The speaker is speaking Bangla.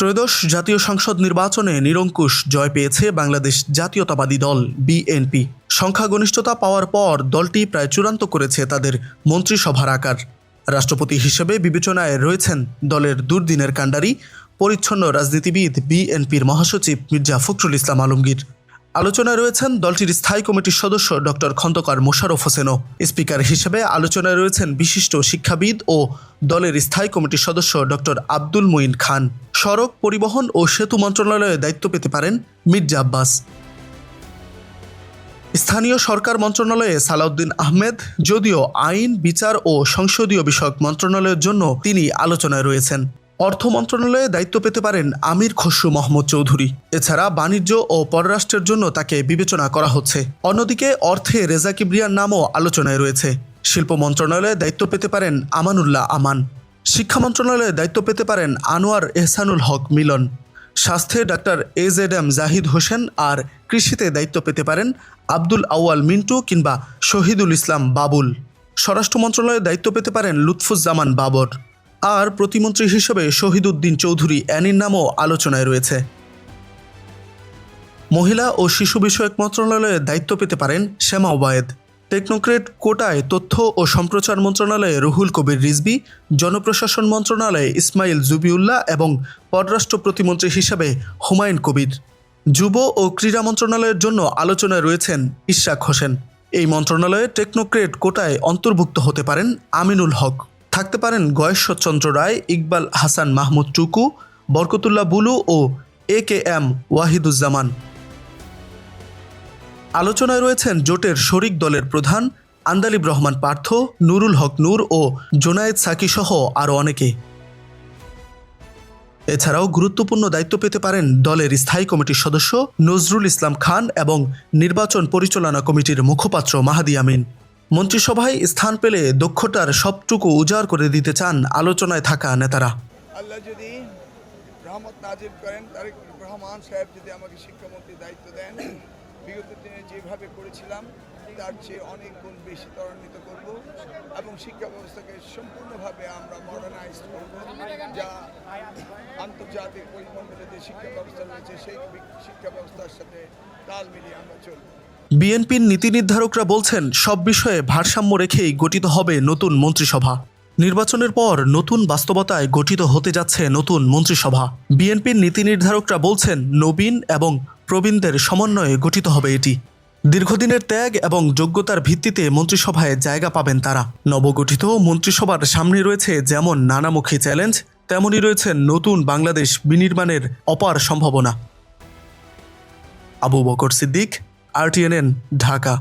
ত্রয়োদশ জাতীয় সংসদ নির্বাচনে নিরঙ্কুশ জয় পেয়েছে বাংলাদেশ জাতীয়তাবাদী দল বিএনপি। সংখ্যাগরিষ্ঠতা পাওয়ার পর দলটি প্রায় চূড়ান্ত করেছে তাদের মন্ত্রিসভার আকার। রাষ্ট্রপতি হিসেবে বিবেচনায় রয়েছেন দলের দুর্দিনের কাণ্ডারি, পরিচ্ছন্ন রাজনীতিবিদ বিএনপির মহাসচিব মির্জা ফখরুল ইসলাম আলমগীর। আলোচনায় রয়েছেন দলটির স্থায়ী কমিটির সদস্য ডক্টর খন্দকার মোশাররফ হোসেনও। স্পিকার হিসেবে আলোচনায় রয়েছেন বিশিষ্ট শিক্ষাবিদ ও দলের স্থায়ী কমিটির সদস্য ডক্টর আব্দুল মুঈন খান। সড়ক পরিবহন ও সেতু মন্ত্রণালয়ে দায়িত্ব পেতে পারেন মির্জা আব্বাস। স্থানীয় সরকার মন্ত্রণালয়ে সালাউদ্দিন আহমেদ, যদিও আইন, বিচার ও সংসদীয় বিষয়ক মন্ত্রণালয়ের জন্য তিনি আলোচনায় রয়েছেন। অর্থ মন্ত্রণালয়ে দায়িত্ব পেতে পারেন আমির খসরু মোহাম্মদ চৌধুরী। এছাড়া বাণিজ্য ও পররাষ্ট্রের জন্য তাকে বিবেচনা করা হচ্ছে। অন্যদিকে অর্থে রেজা কিবরিয়ার নামও আলোচনায় রয়েছে। শিল্প মন্ত্রণালয়ে দায়িত্ব পেতে পারেন আমানুল্লাহ আমান। শিক্ষা মন্ত্রণালয়ে দায়িত্ব পেতে পারেন আনোয়ার এহসানুল হক মিলন। স্বাস্থ্যে ডাক্তার এজেডএম জাহিদ হোসেন, আর কৃষিতে দায়িত্ব পেতে পারেন আব্দুল আউয়াল মিন্টু কিংবা শহীদুল ইসলাম বাবুল। স্বরাষ্ট্র মন্ত্রণালয়ে দায়িত্ব পেতে পারেন লুৎফুজ্জামান বাবর। আর প্রতিমন্ত্রী হিসেবে শহীদউদ্দিন চৌধুরী অ্যানির নামও আলোচনায় রয়েছে। মহিলা ও শিশু বিষয়ক মন্ত্রণালয়ে দায়িত্ব পেতে পারেন শ্যামা ওবায়েদ। টেকনোক্রেট কোটায় তথ্য ও সম্প্রচার মন্ত্রণালয়ে রুহুল কবির রিজভী, জনপ্রশাসন মন্ত্রণালয়ে ইসমাইল জুবিউল্লাহ এবং পররাষ্ট্র প্রতিমন্ত্রী হিসেবে হুমায়ুন কবির। যুব ও ক্রীড়া মন্ত্রণালয়ের জন্য আলোচনায় রয়েছেন ইশরাক হোসেন। এই মন্ত্রণালয়ে টেকনোক্রেট কোটায় অন্তর্ভুক্ত হতে পারেন আমিনুল হক। থাকতে পারেন গয়েশ্বরচন্দ্র রায়, ইকবাল হাসান মাহমুদ টুকু, বরকতুল্লাহ বুলু ও AKM ওয়াহিদুজ্জামান। আলোচনায় রয়েছেন জোটের শরিক দলের প্রধান আন্দালিব রহমান পার্থ, নুরুল হক নূর ও জোনায়েদ সাকি সহ আরও অনেকে। এছাড়াও গুরুত্বপূর্ণ দায়িত্ব পেতে পারেন দলের স্থায়ী কমিটির সদস্য নজরুল ইসলাম খান এবং নির্বাচন পরিচালনা কমিটির মুখপাত্র মাহাদি আমিন। মন্ত্রিসভায় স্থান পেলে দক্ষতার সবটুকু উজাড় করে দিতে চান আলোচনায় থাকা নেতারা। আল্লাহ যদি রহমত নাজিল করেন, তারেক রহমান সাহেব যদি আমাকে শিক্ষামন্ত্রীর দায়িত্ব দেন, বিগত দিনে যেভাবে করেছিলাম তার চেয়ে অনেক গুণ বেশি ত্বরান্বিত করব এবং শিক্ষা ব্যবস্থাকে সম্পূর্ণভাবে আমরা মডার্নাইজ করব। যা আন্তর্জাতিক পরিমণ্ডলে যে শিক্ষা ব্যবস্থা রয়েছে সেই শিক্ষা ব্যবস্থার সাথে তাল মিলিয়ে আমরা চলব। বিএনপির নীতি নির্ধারকরা বলছেন সব বিষয়ে ভারসাম্য রেখেই গঠিত হবে নতুন মন্ত্রিসভা। নির্বাচনের পর নতুন বাস্তবতায় গঠিত হতে যাচ্ছে নতুন মন্ত্রিসভা। বিএনপির নীতি নির্ধারকরা বলছেন নবীন এবং প্রবীণদের সমন্বয়ে গঠিত হবে এটি। দীর্ঘদিনের ত্যাগ এবং যোগ্যতার ভিত্তিতে মন্ত্রিসভায় জায়গা পাবেন তারা। নবগঠিত মন্ত্রিসভার সামনে রয়েছে যেমন নানামুখী চ্যালেঞ্জ, তেমনই রয়েছে নতুন বাংলাদেশ বিনির্মাণের অপার সম্ভাবনা। আবু বকর সিদ্দিক, RTNN, ঢাকা।